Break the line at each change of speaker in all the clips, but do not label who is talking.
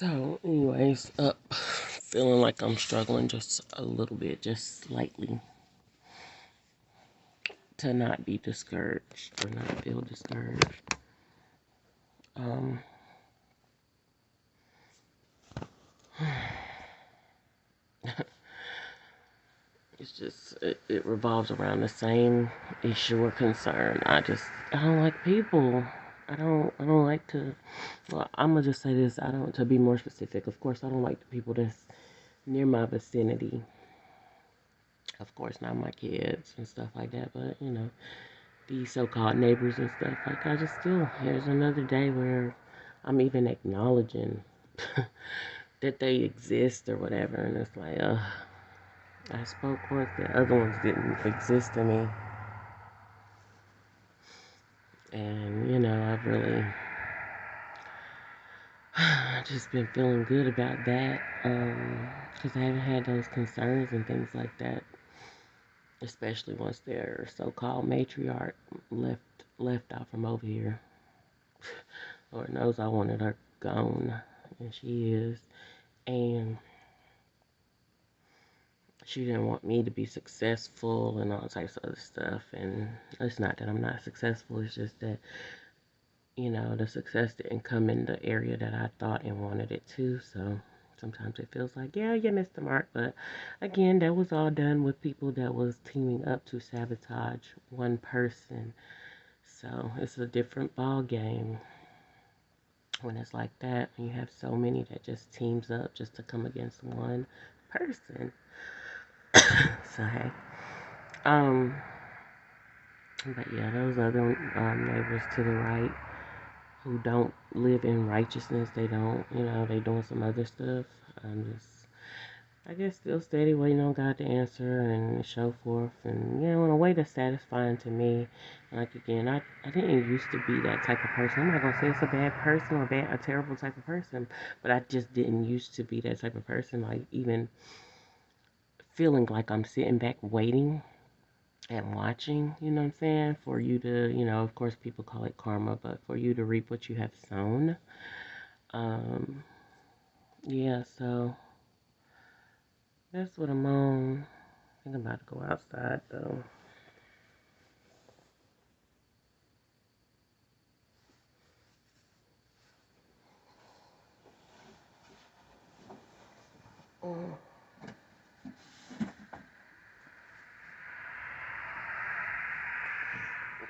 So, anyways, feeling like I'm struggling just a little bit, just slightly, to not be discouraged or not feel discouraged. Um, it's just it revolves around the same issue or concern. I don't like people. I don't like to. Well, I'm gonna just say this. I don't to be more specific. Of course, I don't like the people that's near my vicinity. Of course, not my kids and stuff like that, but these so-called neighbors and stuff. Like, I just still, here's another day where I'm even acknowledging that they exist or whatever, and it's like, I spoke once, the other ones didn't exist to me, and I've really just been feeling good about that, because I haven't had those concerns and things like that, especially once their so-called matriarch left out from over here. Lord knows I wanted her gone, and she is. And she didn't want me to be successful and all types of other stuff. And it's not that I'm not successful, it's just that, the success didn't come in the area that I thought and wanted it to. So sometimes it feels like, yeah, you missed the mark. But again, that was all done with people that was teaming up to sabotage one person. So it's a different ball game when it's like that, when you have so many that just teams up just to come against one person. So hey, um, but yeah, those other neighbors to the right who don't live in righteousness, they don't, they doing some other stuff. I'm just, I guess, still steady waiting on God to answer and show forth, and in a way that's satisfying to me. Like again, I didn't used to be that type of person. I'm not gonna say it's a bad person or a terrible type of person, but I just didn't used to be that type of person. Like even feeling like I'm sitting back waiting and watching, you know what I'm saying? For you to, of course people call it karma, but for you to reap what you have sown. Um, yeah, so that's what I'm on. I think I'm about to go outside though. Mm.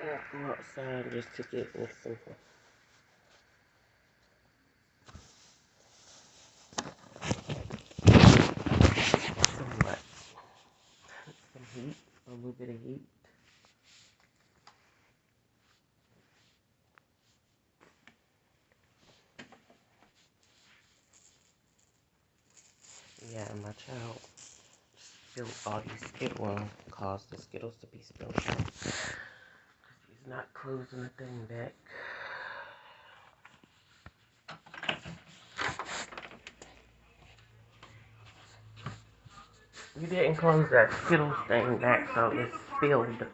Yeah, go outside just to get me some what? Some heat, a little bit of heat. Yeah, my child spilled all these Skittles. Well, caused the Skittles to be spilled out. He's not closing the thing back. You didn't close that Skittles thing back, so it's spilled.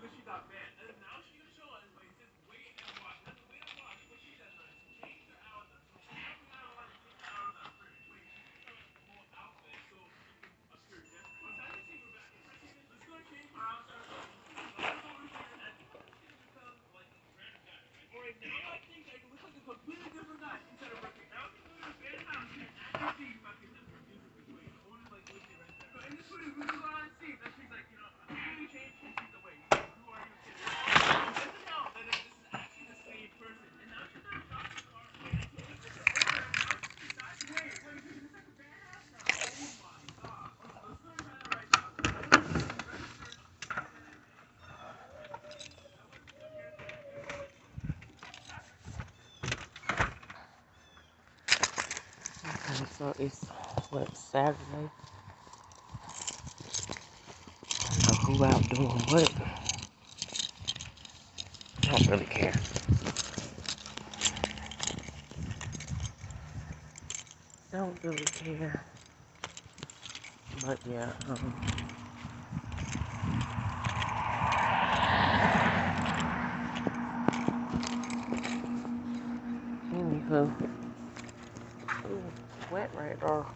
Okay, so it's what, Saturday? I don't know who out doing what. I don't really care. Don't really care. But yeah, anywho. Ooh. wet right now.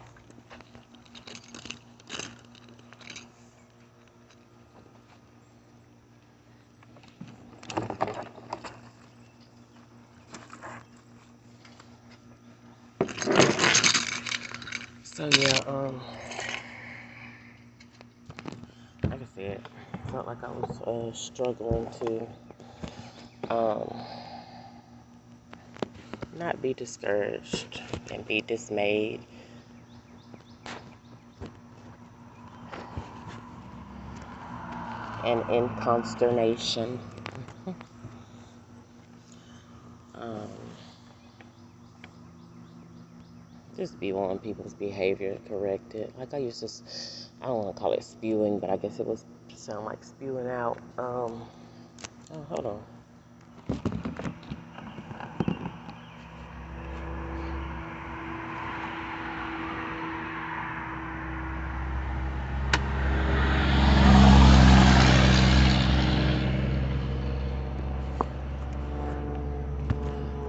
So yeah, like I said, felt like I was struggling to not be discouraged and be dismayed and in consternation. Um, just be wanting people's behavior corrected. Like I used to, I don't want to call it spewing, but I guess it was sound like spewing out. Oh, hold on.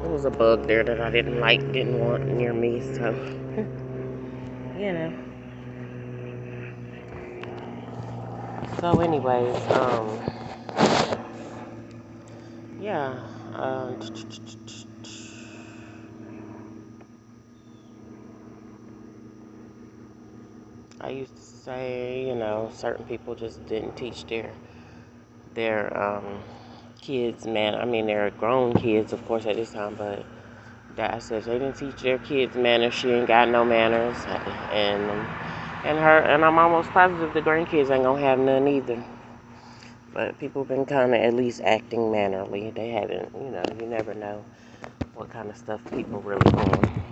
There was a bug there that I didn't like, didn't want near me, so, you know. So anyways, yeah, I used to say, certain people just didn't teach their kids, man. I mean, they're grown kids, of course, at this time, but Dad says they didn't teach their kids manners. She ain't got no manners, and I'm almost positive the grandkids ain't gonna have none either. But people been kind of at least acting mannerly. They haven't, you never know what kind of stuff people really doing.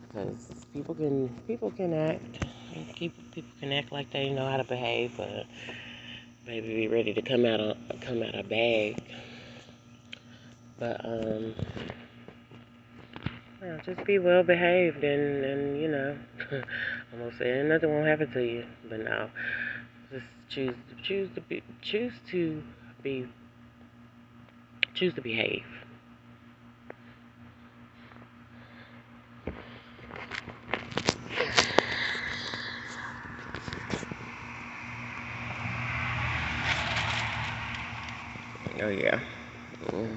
Because people can act. People can act like they know how to behave, but maybe be ready to come out of bag. But yeah, just be well behaved and I'm gonna say nothing won't happen to you. But no, just be choose to behave. Oh yeah. Mm.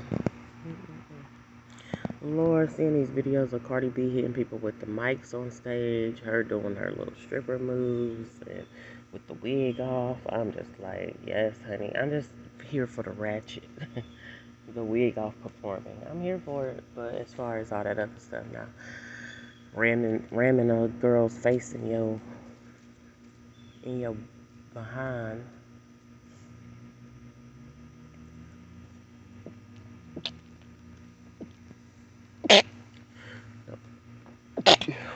Lord, seeing these videos of Cardi B hitting people with the mics on stage, her doing her little stripper moves, and with the wig off, I'm just like, yes, honey, I'm just here for the ratchet, the wig off performing. I'm here for it, but as far as all that other stuff now, ramming a girl's face in your behind.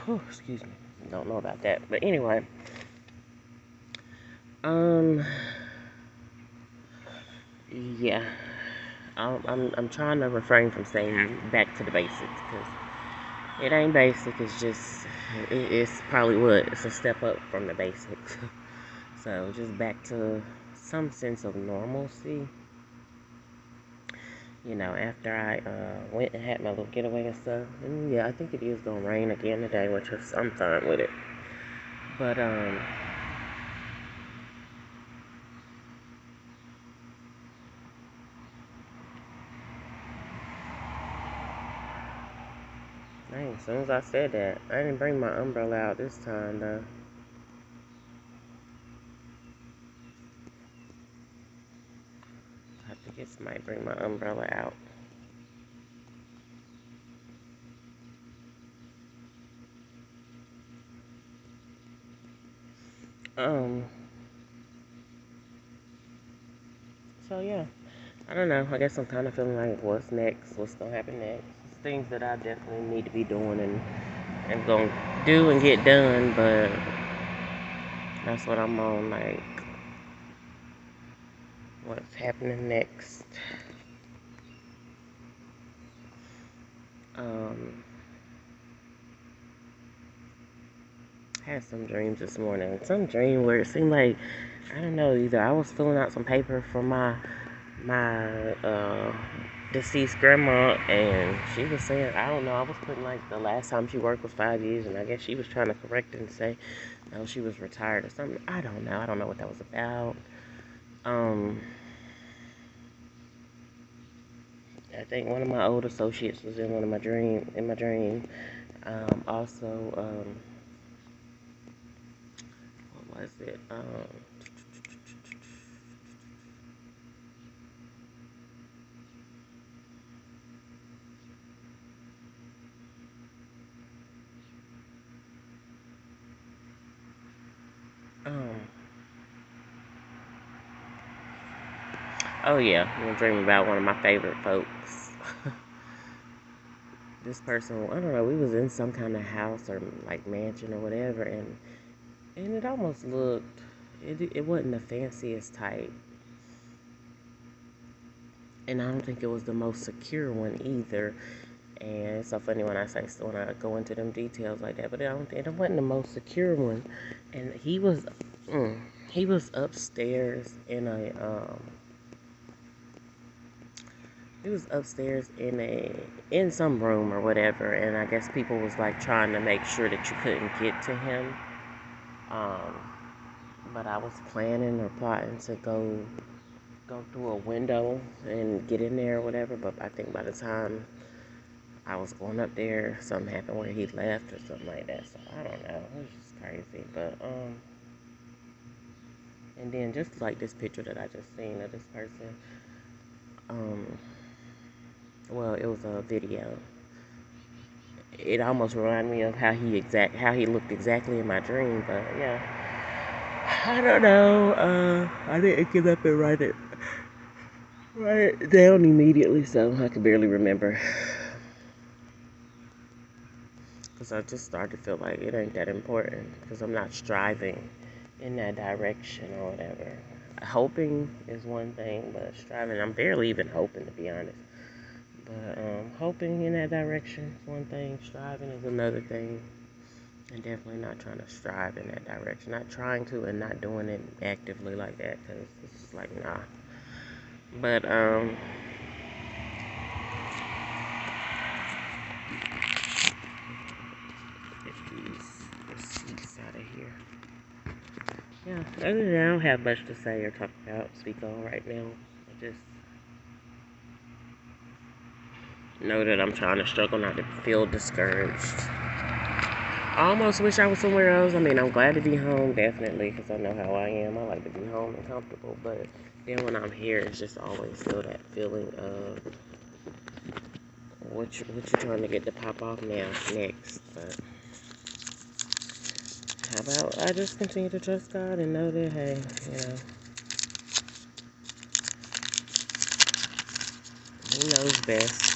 Oh, excuse me. Don't know about that, but anyway, um, yeah. I'm trying to refrain from saying back to the basics because it ain't basic. It's just it's probably what it's a step up from the basics. So just back to some sense of normalcy. After I went and had my little getaway and stuff. And yeah, I think it is gonna rain again today, which is I'm fine with it. But dang, as soon as I said that, I didn't bring my umbrella out this time though. I think it might bring my umbrella out. Um. So yeah. I don't know. I guess I'm kind of feeling like what's next? What's gonna happen next? It's things that I definitely need to be doing and gonna do and get done, but that's what I'm on. Like, what's happening next? Um, I had some dreams this morning. Some dream where it seemed like I don't know either. I was filling out some paper for my deceased grandma, and she was saying, I don't know, I was putting like the last time she worked was 5 years, and I guess she was trying to correct it and say, no, she was retired or something. I don't know. I don't know what that was about. Um, I think one of my old associates was in one of my dream. Also, what was it? Um, oh yeah, I'm dreaming about one of my favorite folks. This person, I don't know, we was in some kind of house or like mansion or whatever, and it almost looked, it wasn't the fanciest type, and I don't think it was the most secure one either. And it's so funny when I say, when I go into them details like that, but I don't think it wasn't the most secure one. And he was upstairs in a he was upstairs in some room or whatever, and I guess people was like trying to make sure that you couldn't get to him. Um, but I was planning or plotting to go through a window and get in there or whatever. But I think by the time I was going up there, something happened where he left or something like that. So I don't know. It was just crazy. But and then just like this picture that I just seen of this person. Um, well, it was a video. It almost reminded me of how he looked exactly in my dream. But yeah, I don't know. I didn't get up and write it down immediately, so I could barely remember. Because I just started to feel like it ain't that important because I'm not striving in that direction or whatever. Hoping is one thing, but striving, I'm barely even hoping to be honest. But hoping in that direction is one thing, striving is another thing. And definitely not trying to strive in that direction. Not trying to and not doing it actively like that because it's just like, nah. But, get these receipts out of here. Yeah, other than that, I don't have much to say or talk about, speak on right now. I just know that I'm trying to struggle not to feel discouraged. I almost wish I was somewhere else. I mean, I'm glad to be home, definitely, because I know how I am. I like to be home and comfortable, but then when I'm here, it's just always still that feeling of what you trying to get to pop off now, next. But how about I just continue to trust God and know that, hey, you know, He knows best.